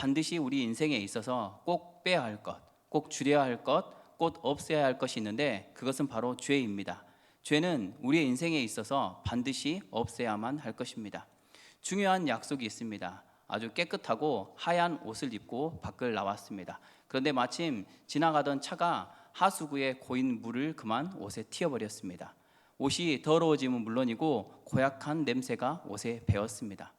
반드시 우리 인생에 있어서 꼭 빼야 할 것, 꼭 줄여야 할 것, 꼭 없애야 할 것이 있는데 그것은 바로 죄입니다. 죄는 우리의 인생에 있어서 반드시 없애야만 할 것입니다. 중요한 약속이 있습니다. 아주 깨끗하고 하얀 옷을 입고 밖을 나왔습니다. 그런데 마침 지나가던 차가 하수구에 고인 물을 그만 옷에 튀어버렸습니다. 옷이 더러워짐은 물론이고 고약한 냄새가 옷에 배었습니다.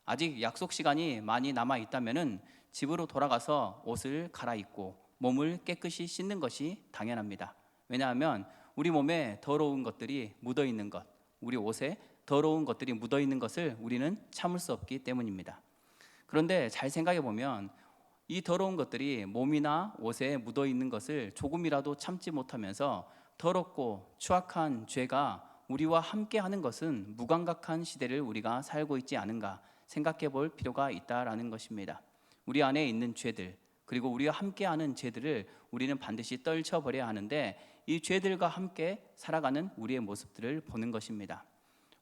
아직 약속 시간이 많이 남아 있다면 집으로 돌아가서 옷을 갈아입고 몸을 깨끗이 씻는 것이 당연합니다. 왜냐하면 우리 몸에 더러운 것들이 묻어 있는 것, 우리 옷에 더러운 것들이 묻어 있는 것을 우리는 참을 수 없기 때문입니다. 그런데 잘 생각해 보면 이 더러운 것들이 몸이나 옷에 묻어 있는 것을 조금이라도 참지 못하면서 더럽고 추악한 죄가 우리와 함께 하는 것은 무감각한 시대를 우리가 살고 있지 않은가 생각해 볼 필요가 있다라는 것입니다. 우리 안에 있는 죄들, 그리고 우리와 함께하는 죄들을 우리는 반드시 떨쳐버려야 하는데 이 죄들과 함께 살아가는 우리의 모습들을 보는 것입니다.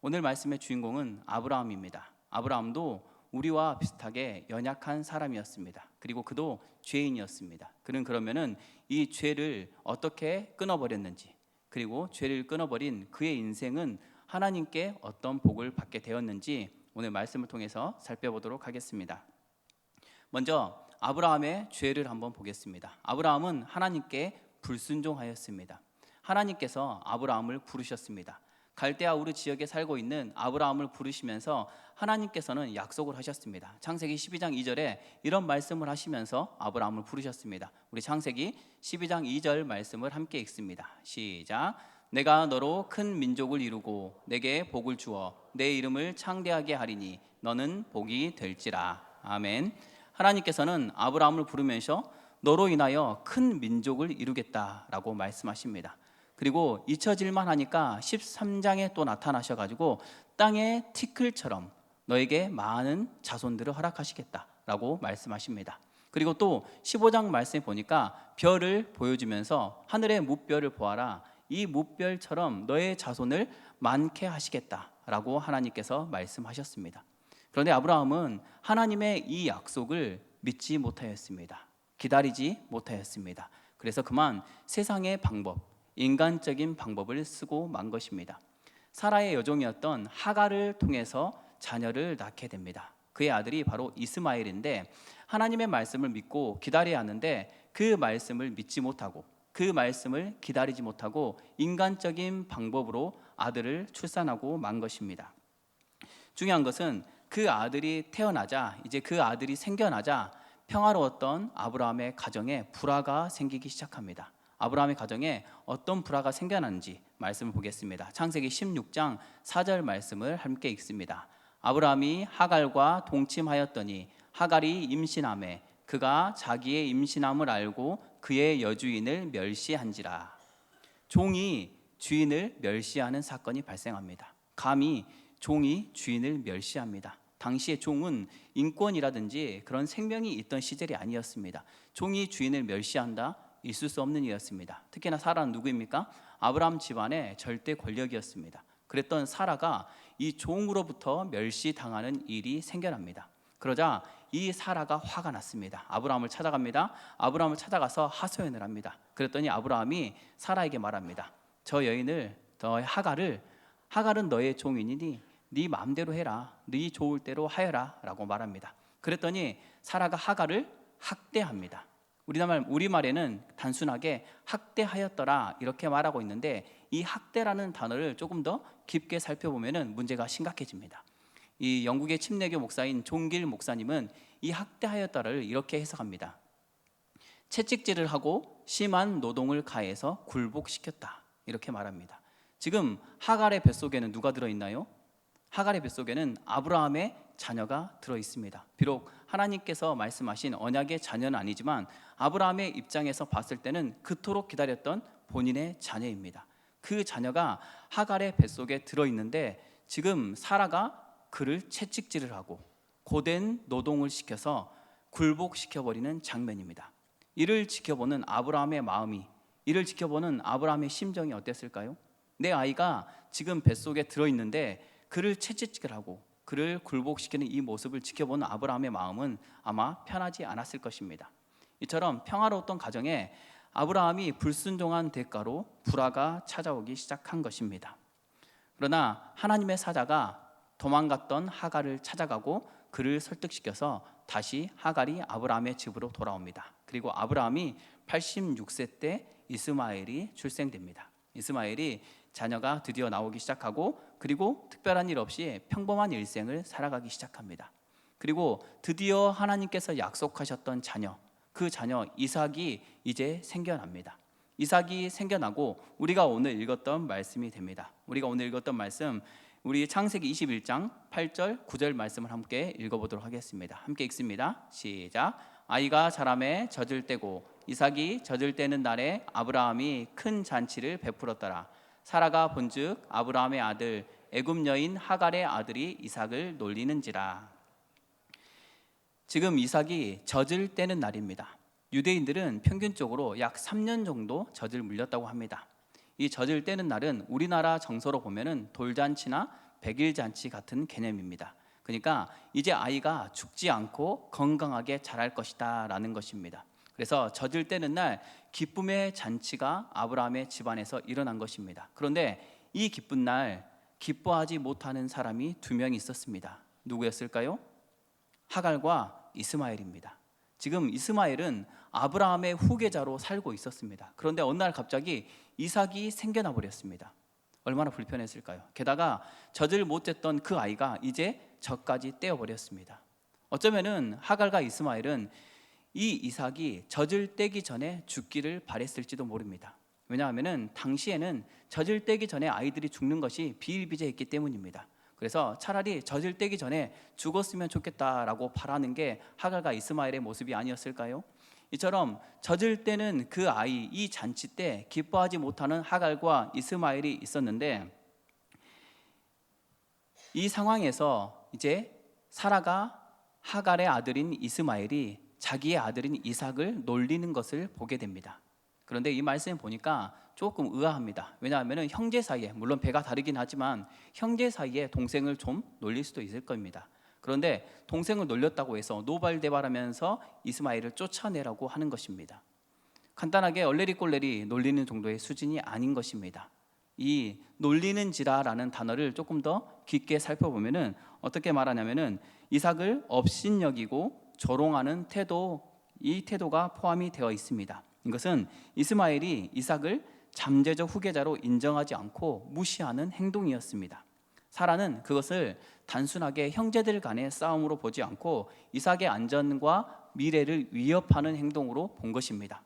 오늘 말씀의 주인공은 아브라함입니다. 아브라함도 우리와 비슷하게 연약한 사람이었습니다. 그리고 그도 죄인이었습니다. 그는 그러면은 이 죄를 어떻게 끊어버렸는지, 그리고 죄를 끊어버린 그의 인생은 하나님께 어떤 복을 받게 되었는지 오늘 말씀을 통해서 살펴보도록 하겠습니다. 먼저 아브라함의 죄를 한번 보겠습니다. 아브라함은 하나님께 불순종하였습니다. 하나님께서 아브라함을 부르셨습니다. 갈대아 우르 지역에 살고 있는 아브라함을 부르시면서 하나님께서는 약속을 하셨습니다. 창세기 12장 2절에 이런 말씀을 하시면서 아브라함을 부르셨습니다. 우리 창세기 12장 2절 말씀을 함께 읽습니다. 시작. 내가 너로 큰 민족을 이루고 내게 복을 주어 내 이름을 창대하게 하리니 너는 복이 될지라. 아멘. 하나님께서는 아브라함을 부르면서 너로 인하여 큰 민족을 이루겠다라고 말씀하십니다. 그리고 잊혀질만 하니까 13장에 또 나타나셔가지고 땅의 티끌처럼 너에게 많은 자손들을 허락하시겠다라고 말씀하십니다. 그리고 또 15장 말씀에 보니까 별을 보여주면서 하늘의 무별을 보아라, 이 무별처럼 너의 자손을 많게 하시겠다라고 하나님께서 말씀하셨습니다. 그런데 아브라함은 하나님의 이 약속을 믿지 못하였습니다. 기다리지 못하였습니다. 그래서 그만 세상의 방법, 인간적인 방법을 쓰고 만 것입니다. 사라의 여종이었던 하갈을 통해서 자녀를 낳게 됩니다. 그의 아들이 바로 이스마엘인데 하나님의 말씀을 믿고 기다려야 하는데 그 말씀을 믿지 못하고 그 말씀을 기다리지 못하고 인간적인 방법으로 아들을 출산하고 만 것입니다. 중요한 것은 그 아들이 태어나자, 이제 그 아들이 생겨나자 평화로웠던 아브라함의 가정에 불화가 생기기 시작합니다. 아브라함의 가정에 어떤 불화가 생겨났는지 말씀을 보겠습니다. 창세기 16장 4절 말씀을 함께 읽습니다. 아브라함이 하갈과 동침하였더니 하갈이 임신하매 그가 자기의 임신함을 알고 그의 여주인을 멸시한지라. 종이 주인을 멸시하는 사건이 발생합니다. 감히 종이 주인을 멸시합니다. 당시의 종은 인권이라든지 그런 생명이 있던 시절이 아니었습니다. 종이 주인을 멸시한다? 있을 수 없는 일이었습니다. 특히나 사라는 누구입니까? 아브라함 집안의 절대 권력이었습니다. 그랬던 사라가 이 종으로부터 멸시당하는 일이 생겨납니다. 그러자 이 사라가 화가 났습니다. 아브라함을 찾아갑니다. 아브라함을 찾아가서 하소연을 합니다. 그랬더니 아브라함이 사라에게 말합니다. 저 여인을, 너의 하갈은 너의 종이니 네 마음대로 해라, 네 좋을 대로 하여라 라고 말합니다. 그랬더니 사라가 하갈을 학대합니다. 우리말에는 단순하게 학대하였더라 이렇게 말하고 있는데 이 학대라는 단어를 조금 더 깊게 살펴보면 문제가 심각해집니다. 이 영국의 침례교 목사인 존길 목사님은 이 학대하였다를 이렇게 해석합니다. 채찍질을 하고 심한 노동을 가해서 굴복시켰다 이렇게 말합니다. 지금 하갈의 뱃속에는 누가 들어있나요? 하갈의 뱃속에는 아브라함의 자녀가 들어있습니다. 비록 하나님께서 말씀하신 언약의 자녀는 아니지만 아브라함의 입장에서 봤을 때는 그토록 기다렸던 본인의 자녀입니다. 그 자녀가 하갈의 뱃속에 들어있는데 지금 사라가 그를 채찍질을 하고 고된 노동을 시켜서 굴복시켜버리는 장면입니다. 이를 지켜보는 아브라함의 마음이, 이를 지켜보는 아브라함의 심정이 어땠을까요? 내 아이가 지금 뱃속에 들어있는데 그를 채찍질하고 그를 굴복시키는 이 모습을 지켜본 아브라함의 마음은 아마 편하지 않았을 것입니다. 이처럼 평화로웠던 가정에 아브라함이 불순종한 대가로 불화가 찾아오기 시작한 것입니다. 그러나 하나님의 사자가 도망갔던 하갈을 찾아가고 그를 설득시켜서 다시 하갈이 아브라함의 집으로 돌아옵니다. 그리고 아브라함이 86세 때 이스마엘이 출생됩니다. 이스마엘이 자녀가 드디어 나오기 시작하고 그리고 특별한 일 없이 평범한 일생을 살아가기 시작합니다. 그리고 드디어 하나님께서 약속하셨던 자녀, 그 자녀 이삭이 이제 생겨납니다. 이삭이 생겨나고 우리가 오늘 읽었던 말씀이 됩니다. 우리가 오늘 읽었던 말씀, 우리 창세기 21장 8절 9절 말씀을 함께 읽어보도록 하겠습니다. 함께 읽습니다. 시작. 아이가 자라매 젖을 떼고 이삭이 젖을 떼는 날에 아브라함이 큰 잔치를 베풀었더라. 사라가 본즉 아브라함의 아들 애굽 여인 하갈의 아들이 이삭을 놀리는지라. 지금 이삭이 젖을 떼는 날입니다. 유대인들은 평균적으로 약 3년 정도 젖을 물렸다고 합니다. 이 젖을 떼는 날은 우리나라 정서로 보면은 돌잔치나 백일잔치 같은 개념입니다. 그러니까 이제 아이가 죽지 않고 건강하게 자랄 것이다 라는 것입니다. 그래서 젖을 떼는 날 기쁨의 잔치가 아브라함의 집안에서 일어난 것입니다. 그런데 이 기쁜 날 기뻐하지 못하는 사람이 2명 있었습니다. 누구였을까요? 하갈과 이스마엘입니다. 지금 이스마엘은 아브라함의 후계자로 살고 있었습니다. 그런데 어느 날 갑자기 이삭이 생겨나 버렸습니다. 얼마나 불편했을까요? 게다가 젖을 못 뗐던 그 아이가 이제 젖까지 떼어버렸습니다. 어쩌면은 하갈과 이스마엘은 이 이삭이 젖을 떼기 전에 죽기를 바랬을지도 모릅니다. 왜냐하면은 당시에는 젖을 떼기 전에 아이들이 죽는 것이 비일비재했기 때문입니다. 그래서 차라리 젖을 떼기 전에 죽었으면 좋겠다라고 바라는 게 하갈과 이스마엘의 모습이 아니었을까요? 이처럼 젖을 떼는 그 아이, 이 잔치 때 기뻐하지 못하는 하갈과 이스마엘이 있었는데, 이 상황에서 이제 사라가 하갈의 아들인 이스마엘이 자기의 아들인 이삭을 놀리는 것을 보게 됩니다. 그런데 이 말씀을 보니까 조금 의아합니다. 왜냐하면 형제 사이에, 물론 배가 다르긴 하지만 형제 사이에 동생을 좀 놀릴 수도 있을 겁니다. 그런데 동생을 놀렸다고 해서 노발대발하면서 이스마엘을 쫓아내라고 하는 것입니다. 간단하게 얼레리꼴레리 놀리는 정도의 수준이 아닌 것입니다. 이 놀리는지라라는 단어를 조금 더 깊게 살펴보면은 어떻게 말하냐면은 이삭을 업신여기고 조롱하는 태도, 이 태도가 포함이 되어 있습니다. 이것은 이스마엘이 이삭을 잠재적 후계자로 인정하지 않고 무시하는 행동이었습니다. 사라는 그것을 단순하게 형제들 간의 싸움으로 보지 않고 이삭의 안전과 미래를 위협하는 행동으로 본 것입니다.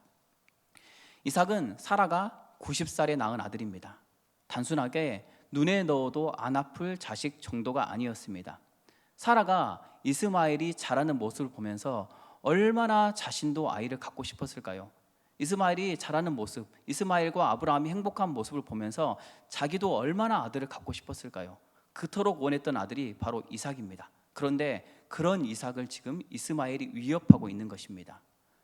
이삭은 사라가 90살에 낳은 아들입니다. 단순하게 눈에 넣어도 안 아플 자식 정도가 아니었습니다. 사라가 이스마엘이 자라는 모습을 보면서 얼마나 자신도 아이를 갖고 싶었을까요? 이스마엘이 자라는 모습, 이스마엘과 아브라함이 행복한 모습을 보면서 자기도 얼마나 아들을 갖고 싶었을까요? 그토록 원했던 아들이 바로 이삭입니다. 그런데 그런 이삭을 지금 이스마엘이 위협하고 있는 것입니다.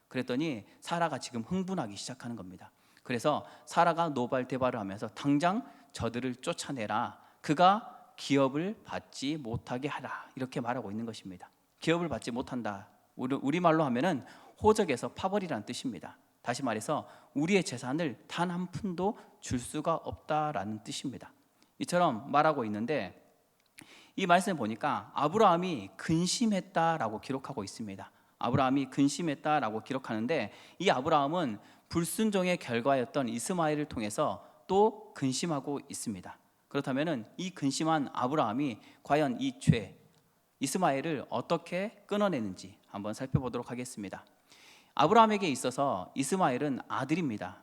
그랬더니 사라가 지금 흥분하기 시작하는 겁니다. 그래서 사라가 노발대발을 하면서 당장 저들을 쫓아내라, 그가 기업을 받지 못하게 하라, 이렇게 말하고 있는 것입니다. 기업을 받지 못한다, 우리말로 하면은 호적에서 파벌이라는 뜻입니다. 다시 말해서 우리의 재산을 단 한 푼도 줄 수가 없다라는 뜻입니다. 이처럼 말하고 있는데, 이 말씀을 보니까 아브라함이 근심했다라고 기록하고 있습니다. 아브라함이 근심했다라고 기록하는데, 이 아브라함은 불순종의 결과였던 이스마엘을 통해서 또 근심하고 있습니다. 그렇다면 이 근심한 아브라함이 과연 이 죄, 이스마엘을 어떻게 끊어내는지 한번 살펴보도록 하겠습니다. 아브라함에게 있어서 이스마엘은 아들입니다.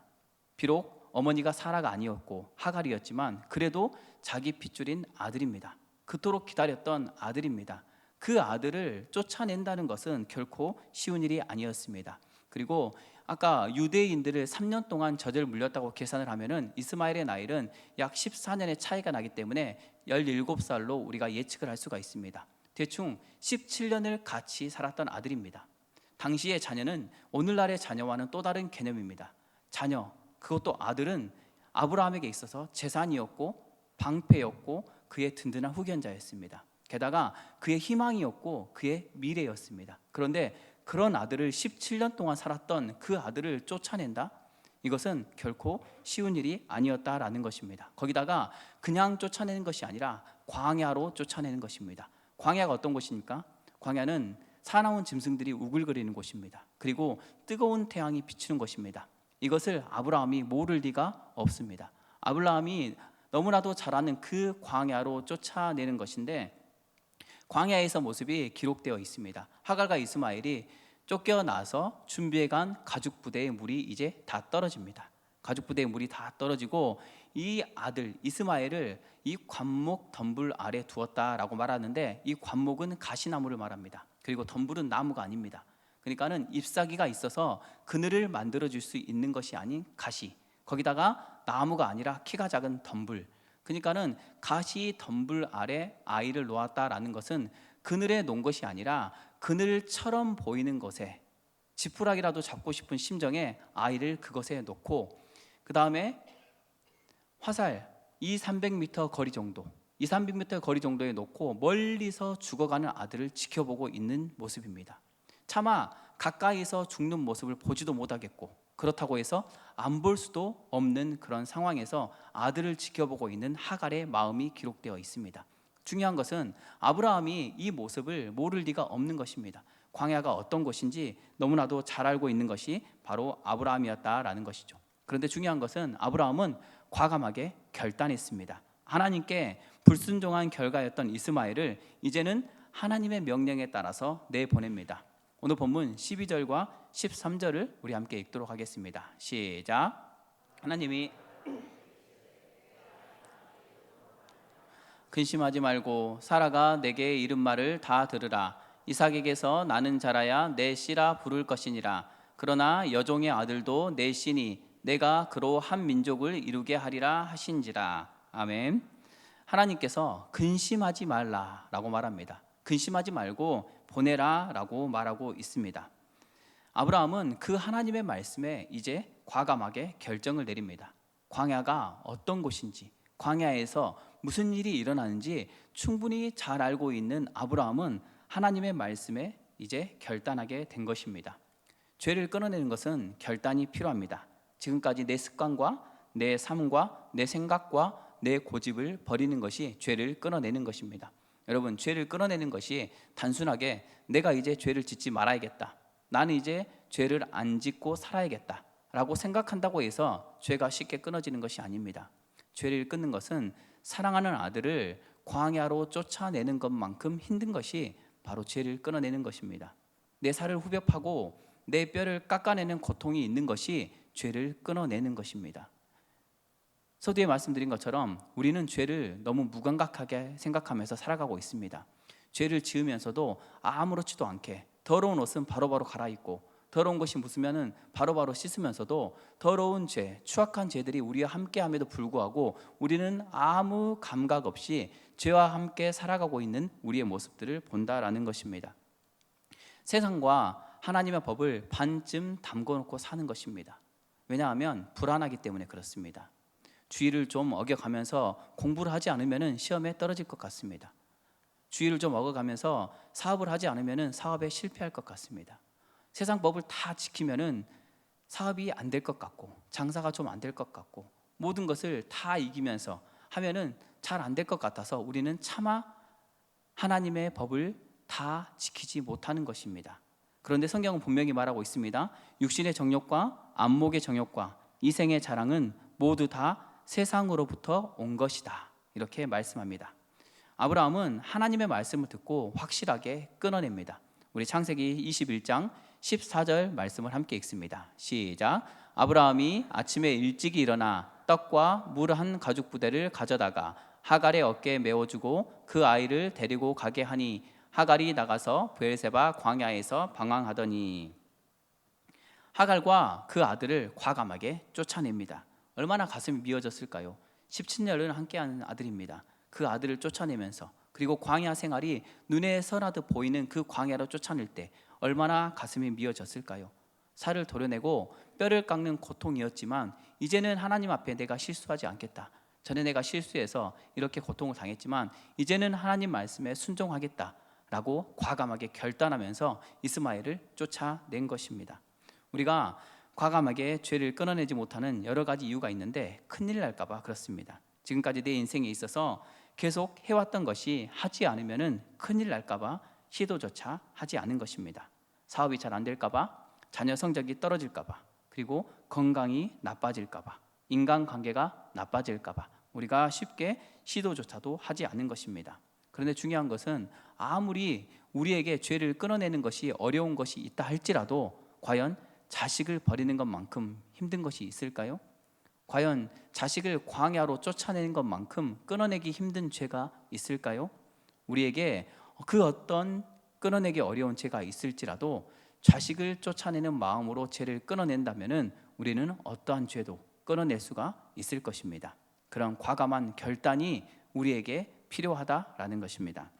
비록 어머니가 사라가 아니었고 하갈이었지만 그래도 자기 핏줄인 아들입니다. 그토록 기다렸던 아들입니다. 그 아들을 쫓아낸다는 것은 결코 쉬운 일이 아니었습니다. 그리고 아까 유대인들을 3년 동안 젖을 물렸다고 계산을 하면은 이스마엘의 나이는 약 14년의 차이가 나기 때문에 17살로 우리가 예측을 할 수가 있습니다. 대충 17년을 같이 살았던 아들입니다. 당시의 자녀는 오늘날의 자녀와는 또 다른 개념입니다. 자녀, 그것도 아들은 아브라함에게 있어서 재산이었고 방패였고 그의 든든한 후견자였습니다. 게다가 그의 희망이었고 그의 미래였습니다. 그런데 그런 아들을 17년 동안 살았던 그 아들을 쫓아낸다? 이것은 결코 쉬운 일이 아니었다라는 것입니다. 거기다가 그냥 쫓아내는 것이 아니라 광야로 쫓아내는 것입니다. 광야가 어떤 곳입니까? 광야는 사나운 짐승들이 우글거리는 곳입니다. 그리고 뜨거운 태양이 비추는 곳입니다. 이것을 아브라함이 모를 리가 없습니다. 아브라함이 너무나도 잘 아는 그 광야로 쫓아내는 것인데, 광야에서 모습이 기록되어 있습니다. 하갈과 이스마엘이 쫓겨나서 준비해간 가죽 부대의 물이 이제 다 떨어집니다. 가죽 부대의 물이 다 떨어지고 이 아들 이스마엘을 이 관목 덤불 아래 두었다라고 말하는데, 이 관목은 가시나무를 말합니다. 그리고 덤불은 나무가 아닙니다. 그러니까는 잎사귀가 있어서 그늘을 만들어 줄 수 있는 것이 아닌 가시, 거기다가 나무가 아니라 키가 작은 덤불, 그러니까는 가시 덤불 아래 아이를 놓았다라는 것은 그늘에 놓은 것이 아니라 그늘처럼 보이는 것에, 지푸라기라도 잡고 싶은 심정에 아이를 그것에 놓고, 그 다음에 화살 200-300m 거리 정도, 200-300m 거리 정도에 놓고 멀리서 죽어가는 아들을 지켜보고 있는 모습입니다. 차마 가까이서 죽는 모습을 보지도 못하겠고, 그렇다고 해서 안 볼 수도 없는 그런 상황에서 아들을 지켜보고 있는 하갈의 마음이 기록되어 있습니다. 중요한 것은 아브라함이 이 모습을 모를 리가 없는 것입니다. 광야가 어떤 곳인지 너무나도 잘 알고 있는 것이 바로 아브라함이었다라는 것이죠. 그런데 중요한 것은 아브라함은 과감하게 결단했습니다. 하나님께 불순종한 결과였던 이스마엘을 이제는 하나님의 명령에 따라서 내보냅니다. 오늘 본문 12절과 13절을 우리 함께 읽도록 하겠습니다. 시작. 하나님이 근심하지 말고 사라가 내게 이른 말을 다 들으라. 이삭에게서 나는 자라야 내 씨라 부를 것이니라. 그러나 여종의 아들도 내 씨니 내가 그로 한 민족을 이루게 하리라 하신지라. 아멘. 하나님께서 근심하지 말라라고 말합니다. 근심하지 말고 보내라라고 말하고 있습니다. 아브라함은 그 하나님의 말씀에 이제 과감하게 결정을 내립니다. 광야가 어떤 곳인지, 광야에서 무슨 일이 일어나는지 충분히 잘 알고 있는 아브라함은 하나님의 말씀에 이제 결단하게 된 것입니다. 죄를 끊어내는 것은 결단이 필요합니다. 지금까지 내 습관과 내 삶과 내 생각과 내 고집을 버리는 것이 죄를 끊어내는 것입니다. 여러분, 죄를 끊어내는 것이 단순하게 내가 이제 죄를 짓지 말아야겠다, 나는 이제 죄를 안 짓고 살아야겠다 라고 생각한다고 해서 죄가 쉽게 끊어지는 것이 아닙니다. 죄를 끊는 것은 사랑하는 아들을 광야로 쫓아내는 것만큼 힘든 것이 바로 죄를 끊어내는 것입니다. 내 살을 후벼 파고 내 뼈를 깎아내는 고통이 있는 것이 죄를 끊어내는 것입니다. 서두에 말씀드린 것처럼 우리는 죄를 너무 무감각하게 생각하면서 살아가고 있습니다. 죄를 지으면서도 아무렇지도 않게 더러운 옷은 바로바로 갈아입고 더러운 것이 묻으면 바로바로 씻으면서도 더러운 죄, 추악한 죄들이 우리와 함께함에도 불구하고 우리는 아무 감각 없이 죄와 함께 살아가고 있는 우리의 모습들을 본다라는 것입니다. 세상과 하나님의 법을 반쯤 담궈놓고 사는 것입니다. 왜냐하면 불안하기 때문에 그렇습니다. 주의를 좀 어겨가면서 공부를 하지 않으면 시험에 떨어질 것 같습니다. 주의를 좀 어겨가면서 사업을 하지 않으면 사업에 실패할 것 같습니다. 세상 법을 다 지키면 사업이 안 될 것 같고 장사가 좀 안 될 것 같고 모든 것을 다 이기면서 하면 잘 안 될 것 같아서 우리는 차마 하나님의 법을 다 지키지 못하는 것입니다. 그런데 성경은 분명히 말하고 있습니다. 육신의 정욕과 안목의 정욕과 이생의 자랑은 모두 다 세상으로부터 온 것이다, 이렇게 말씀합니다. 아브라함은 하나님의 말씀을 듣고 확실하게 끊어냅니다. 우리 창세기 21장 14절 말씀을 함께 읽습니다. 시작. 아브라함이 아침에 일찍이 일어나 떡과 물 한 가죽 부대를 가져다가 하갈의 어깨에 메워주고 그 아이를 데리고 가게 하니 하갈이 나가서 브엘세바 광야에서 방황하더니. 하갈과 그 아들을 과감하게 쫓아냅니다. 얼마나 가슴이 미어졌을까요? 17년을 함께하는 아들입니다. 그 아들을 쫓아내면서, 그리고 광야 생활이 눈에 선하듯 보이는 그 광야로 쫓아낼 때 얼마나 가슴이 미어졌을까요? 살을 도려내고 뼈를 깎는 고통이었지만 이제는 하나님 앞에 내가 실수하지 않겠다, 전에 내가 실수해서 이렇게 고통을 당했지만 이제는 하나님 말씀에 순종하겠다라고 과감하게 결단하면서 이스마엘을 쫓아낸 것입니다. 우리가 과감하게 죄를 끊어내지 못하는 여러 가지 이유가 있는데 큰일 날까 봐 그렇습니다. 지금까지 내 인생에 있어서 계속 해왔던 것이 하지 않으면 큰일 날까 봐 시도조차 하지 않은 것입니다. 사업이 잘 안 될까 봐, 자녀 성적이 떨어질까 봐, 그리고 건강이 나빠질까 봐, 인간관계가 나빠질까 봐 우리가 쉽게 시도조차도 하지 않는 것입니다. 그런데 중요한 것은 아무리 우리에게 죄를 끊어내는 것이 어려운 것이 있다 할지라도 과연 자식을 버리는 것만큼 힘든 것이 있을까요? 과연 자식을 광야로 쫓아내는 것만큼 끊어내기 힘든 죄가 있을까요? 우리에게 그 어떤 끊어내기 어려운 죄가 있을지라도 자식을 쫓아내는 마음으로 죄를 끊어낸다면 우리는 어떠한 죄도 끊어낼 수가 있을 것입니다. 그런 과감한 결단이 우리에게 필요하다라는 것입니다.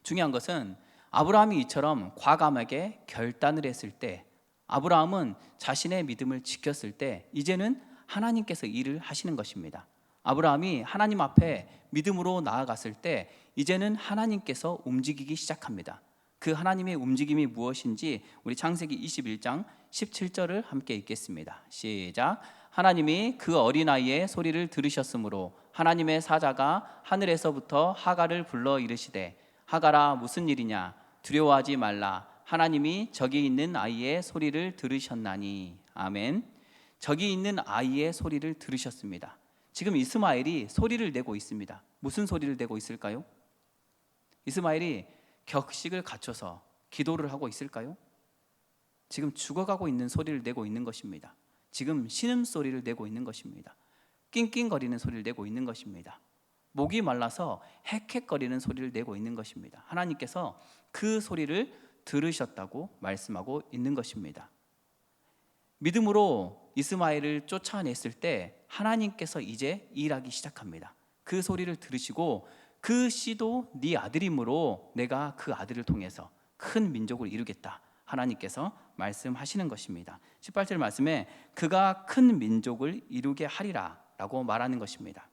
중요한 것은 아브라함이 이처럼 과감하게 결단을 했을 때, 아브라함은 자신의 믿음을 지켰을 때 이제는 하나님께서 일을 하시는 것입니다. 아브라함이 하나님 앞에 믿음으로 나아갔을 때 이제는 하나님께서 움직이기 시작합니다. 그 하나님의 움직임이 무엇인지 우리 창세기 21장 17절을 함께 읽겠습니다. 시작. 하나님이 그 어린아이의 소리를 들으셨으므로 하나님의 사자가 하늘에서부터 하갈을 불러 이르시되 하갈아 무슨 일이냐 두려워하지 말라 하나님이 저기 있는 아이의 소리를 들으셨나니. 아멘. 저기 있는 아이의 소리를 들으셨습니다. 지금 이스마엘이 소리를 내고 있습니다. 무슨 소리를 내고 있을까요? 이스마엘이 격식을 갖춰서 기도를 하고 있을까요? 지금 죽어가고 있는 소리를 내고 있는 것입니다. 지금 신음소리를 내고 있는 것입니다. 낑낑거리는 소리를 내고 있는 것입니다. 목이 말라서 헥헥거리는 소리를 내고 있는 것입니다. 하나님께서 그 소리를 들으셨다고 말씀하고 있는 것입니다. 믿음으로 이스마엘을 쫓아냈을 때 하나님께서 이제 일하기 시작합니다. 그 소리를 들으시고 그 씨도 네 아들이므로 내가 그 아들을 통해서 큰 민족을 이루겠다 하나님께서 말씀하시는 것입니다. 18절 말씀에 그가 큰 민족을 이루게 하리라 라고 말하는 것입니다.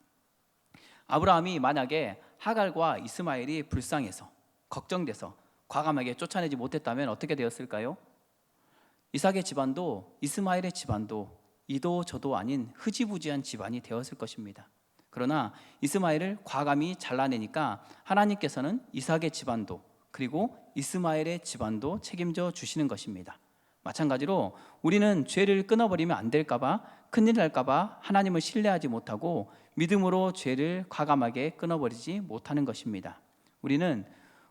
아브라함이 만약에 하갈과 이스마엘이 불쌍해서 걱정돼서 과감하게 쫓아내지 못했다면 어떻게 되었을까요? 이삭의 집안도 이스마엘의 집안도 이도 저도 아닌 흐지부지한 집안이 되었을 것입니다. 그러나 이스마엘을 과감히 잘라내니까 하나님께서는 이삭의 집안도 그리고 이스마엘의 집안도 책임져 주시는 것입니다. 마찬가지로 우리는 죄를 끊어버리면 안 될까 봐, 큰일 날까 봐 하나님을 신뢰하지 못하고 믿음으로 죄를 과감하게 끊어버리지 못하는 것입니다. 우리는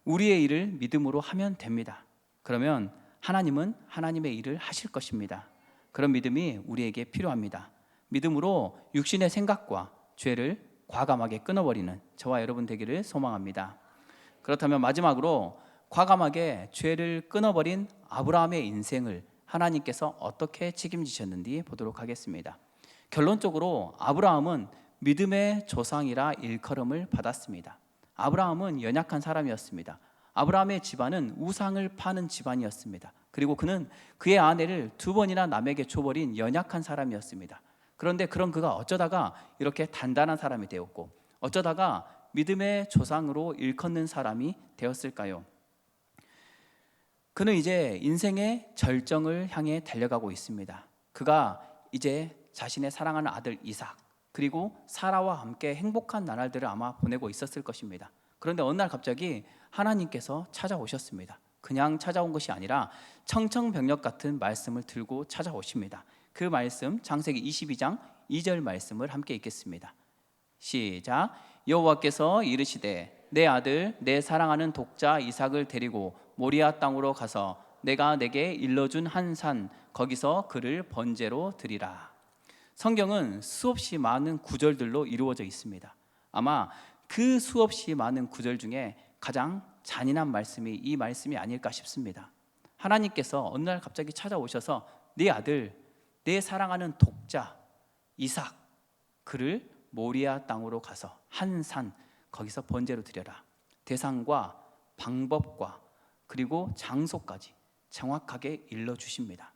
우리의 일을 믿음으로 하면 됩니다. 그러면 하나님은 하나님의 일을 하실 것입니다. 그런 믿음이 우리에게 필요합니다. 믿음으로 육신의 생각과 죄를 과감하게 끊어버리는 저와 여러분 되기를 소망합니다. 그렇다면 마지막으로 과감하게 죄를 끊어버린 아브라함의 인생을 하나님께서 어떻게 책임지셨는지 보도록 하겠습니다. 결론적으로 아브라함은 믿음의 조상이라 일컬음을 받았습니다. 아브라함은 연약한 사람이었습니다. 아브라함의 집안은 우상을 파는 집안이었습니다. 그리고 그는 그의 아내를 2번이나 남에게 줘버린 연약한 사람이었습니다. 그런데 그런 그가 어쩌다가 이렇게 단단한 사람이 되었고 어쩌다가 믿음의 조상으로 일컫는 사람이 되었을까요? 그는 이제 인생의 절정을 향해 달려가고 있습니다. 그가 이제 자신의 사랑하는 아들 이삭 그리고 사라와 함께 행복한 나날들을 아마 보내고 있었을 것입니다. 그런데 어느 날 갑자기 하나님께서 찾아오셨습니다. 그냥 찾아온 것이 아니라 청청병력 같은 말씀을 들고 찾아오십니다. 그 말씀 창세기 22장 2절 말씀을 함께 읽겠습니다. 시작. 여호와께서 이르시되 내 아들 내 사랑하는 독자 이삭을 데리고 모리아 땅으로 가서 내가 내게 일러준 한 산 거기서 그를 번제로 드리라. 성경은 수없이 많은 구절들로 이루어져 있습니다. 아마 그 수없이 많은 구절 중에 가장 잔인한 말씀이 이 말씀이 아닐까 싶습니다. 하나님께서 어느 날 갑자기 찾아오셔서 네 아들 내 사랑하는 독자 이삭 그를 모리아 땅으로 가서 한 산 거기서 번제로 드려라. 대상과 방법과 그리고 장소까지 정확하게 일러주십니다.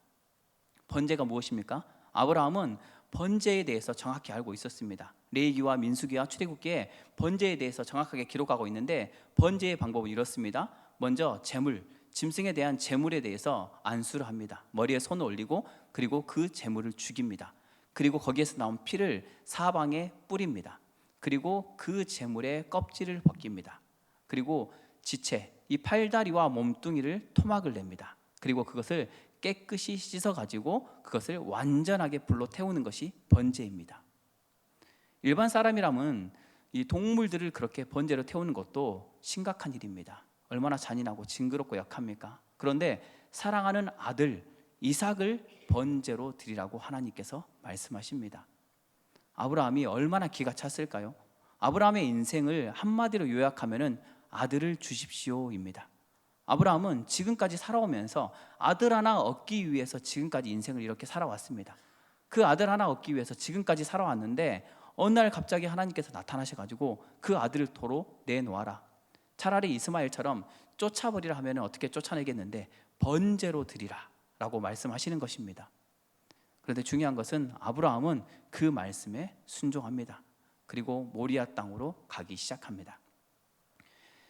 번제가 무엇입니까? 아브라함은 번제에 대해서 정확히 알고 있었습니다. 레위기와 민수기와 출애굽기에 번제에 대해서 정확하게 기록하고 있는데 번제의 방법은 이렇습니다. 먼저 제물, 짐승에 대한 제물에 대해서 안수를 합니다. 머리에 손을 올리고 그리고 그 제물을 죽입니다. 그리고 거기에서 나온 피를 사방에 뿌립니다. 그리고 그 제물의 껍질을 벗깁니다. 그리고 지체, 이 팔다리와 몸뚱이를 토막을 냅니다. 그리고 그것을 깨끗이 씻어가지고 그것을 완전하게 불로 태우는 것이 번제입니다. 일반 사람이라면 이 동물들을 그렇게 번제로 태우는 것도 심각한 일입니다. 얼마나 잔인하고 징그럽고 약합니까? 그런데 사랑하는 아들 이삭을 번제로 드리라고 하나님께서 말씀하십니다. 아브라함이 얼마나 기가 찼을까요? 아브라함의 인생을 한마디로 요약하면은 아들을 주십시오입니다. 아브라함은 지금까지 살아오면서 아들 하나 얻기 위해서 지금까지 인생을 이렇게 살아왔습니다. 그 아들 하나 얻기 위해서 지금까지 살아왔는데 어느 날 갑자기 하나님께서 나타나셔가지고 그 아들을 도로 내놓아라. 차라리 이스마엘처럼 쫓아버리라 하면 어떻게 쫓아내겠는데 번제로 드리라 라고 말씀하시는 것입니다. 그런데 중요한 것은 아브라함은 그 말씀에 순종합니다. 그리고 모리아 땅으로 가기 시작합니다.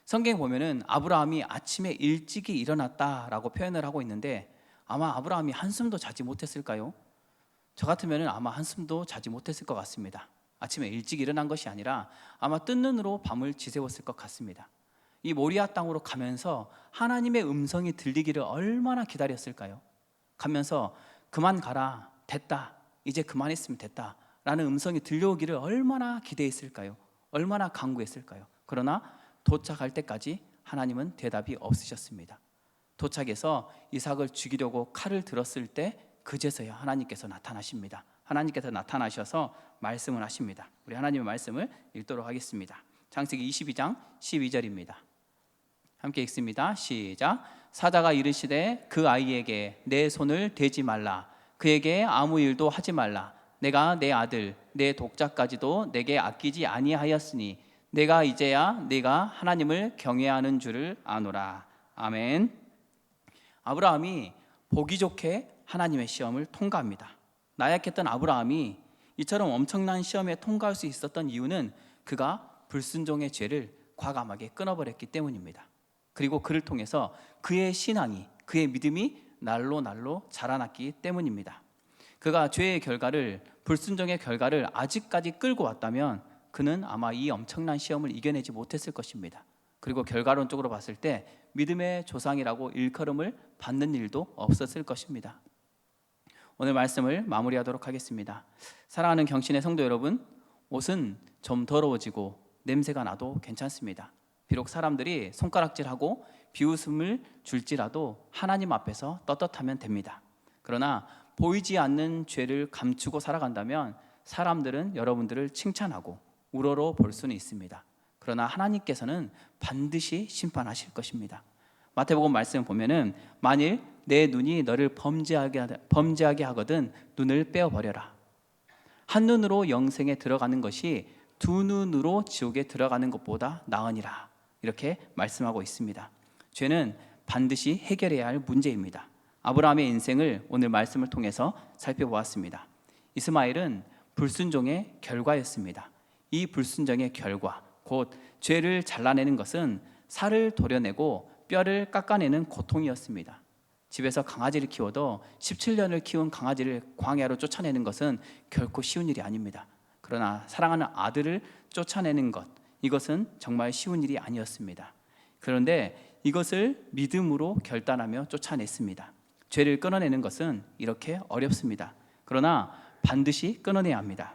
성경에 보면은 아브라함이 아침에 일찍이 일어났다라고 표현을 하고 있는데 아마 아브라함이 한숨도 자지 못했을까요? 저 같으면 아마 한숨도 자지 못했을 것 같습니다. 아침에 일찍 일어난 것이 아니라 아마 뜬 눈으로 밤을 지새웠을 것 같습니다. 이 모리아 땅으로 가면서 하나님의 음성이 들리기를 얼마나 기다렸을까요? 가면서 그만 가라, 됐다, 이제 그만했으면 됐다 라는 음성이 들려오기를 얼마나 기대했을까요? 얼마나 간구했을까요? 그러나 도착할 때까지 하나님은 대답이 없으셨습니다. 도착해서 이삭을 죽이려고 칼을 들었을 때 그제서야 하나님께서 나타나십니다. 하나님께서 나타나셔서 말씀을 하십니다. 우리 하나님의 말씀을 읽도록 하겠습니다. 창세기 22장 12절입니다. 함께 읽습니다. 시작. 사자가 이르시되 그 아이에게 내 손을 대지 말라. 그에게 아무 일도 하지 말라. 내가 내 아들 내 독자까지도 내게 아끼지 아니하였으니 내가 이제야 네가 하나님을 경외하는 줄을 아노라. 아멘. 아브라함이 보기 좋게 하나님의 시험을 통과합니다. 나약했던 아브라함이 이처럼 엄청난 시험에 통과할 수 있었던 이유는 그가 불순종의 죄를 과감하게 끊어버렸기 때문입니다. 그리고 그를 통해서 그의 신앙이, 그의 믿음이 날로 자라났기 때문입니다. 그가 죄의 결과를, 불순종의 결과를 아직까지 끌고 왔다면 그는 아마 이 엄청난 시험을 이겨내지 못했을 것입니다. 그리고 결과론적으로 봤을 때 믿음의 조상이라고 일컬음을 받는 일도 없었을 것입니다. 오늘 말씀을 마무리하도록 하겠습니다. 사랑하는 경신의 성도 여러분, 옷은 좀 더러워지고 냄새가 나도 괜찮습니다. 비록 사람들이 손가락질하고 비웃음을 줄지라도 하나님 앞에서 떳떳하면 됩니다. 그러나 보이지 않는 죄를 감추고 살아간다면 사람들은 여러분들을 칭찬하고 우러러 볼 수는 있습니다. 그러나 하나님께서는 반드시 심판하실 것입니다. 마태복음 말씀 보면은 만일 내 눈이 너를 범죄하게 하거든 눈을 빼어버려라. 한 눈으로 영생에 들어가는 것이 두 눈으로 지옥에 들어가는 것보다 나으니라. 이렇게 말씀하고 있습니다. 죄는 반드시 해결해야 할 문제입니다. 아브라함의 인생을 오늘 말씀을 통해서 살펴보았습니다. 이스마엘은 불순종의 결과였습니다. 이 불순종의 결과, 곧 죄를 잘라내는 것은 살을 도려내고 뼈를 깎아내는 고통이었습니다. 집에서 강아지를 키워도 17년을 키운 강아지를 광야로 쫓아내는 것은 결코 쉬운 일이 아닙니다. 그러나 사랑하는 아들을 쫓아내는 것, 이것은 정말 쉬운 일이 아니었습니다. 그런데 이것을 믿음으로 결단하며 쫓아냈습니다. 죄를 끊어내는 것은 이렇게 어렵습니다. 그러나 반드시 끊어내야 합니다.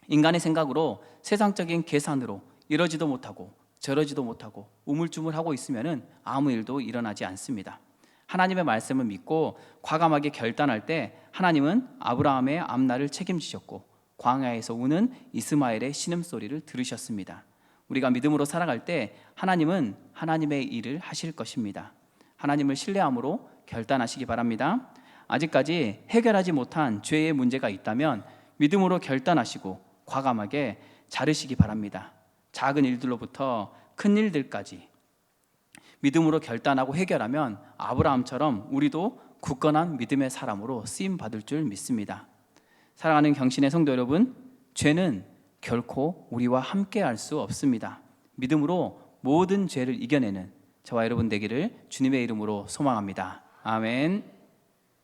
인간의 생각으로, 세상적인 계산으로 이러지도 못하고 저러지도 못하고 우물쭈물하고 있으면 아무 일도 일어나지 않습니다. 하나님의 말씀을 믿고 과감하게 결단할 때 하나님은 아브라함의 앞날을 책임지셨고 광야에서 우는 이스마엘의 신음소리를 들으셨습니다. 우리가 믿음으로 살아갈 때 하나님은 하나님의 일을 하실 것입니다. 하나님을 신뢰함으로 결단하시기 바랍니다. 아직까지 해결하지 못한 죄의 문제가 있다면 믿음으로 결단하시고 과감하게 자르시기 바랍니다. 작은 일들로부터 큰 일들까지 믿음으로 결단하고 해결하면 아브라함처럼 우리도 굳건한 믿음의 사람으로 쓰임 받을 줄 믿습니다. 사랑하는 경신의 성도 여러분, 죄는 결코 우리와 함께 할 수 없습니다. 믿음으로 모든 죄를 이겨내는 저와 여러분 되기를 주님의 이름으로 소망합니다. 아멘.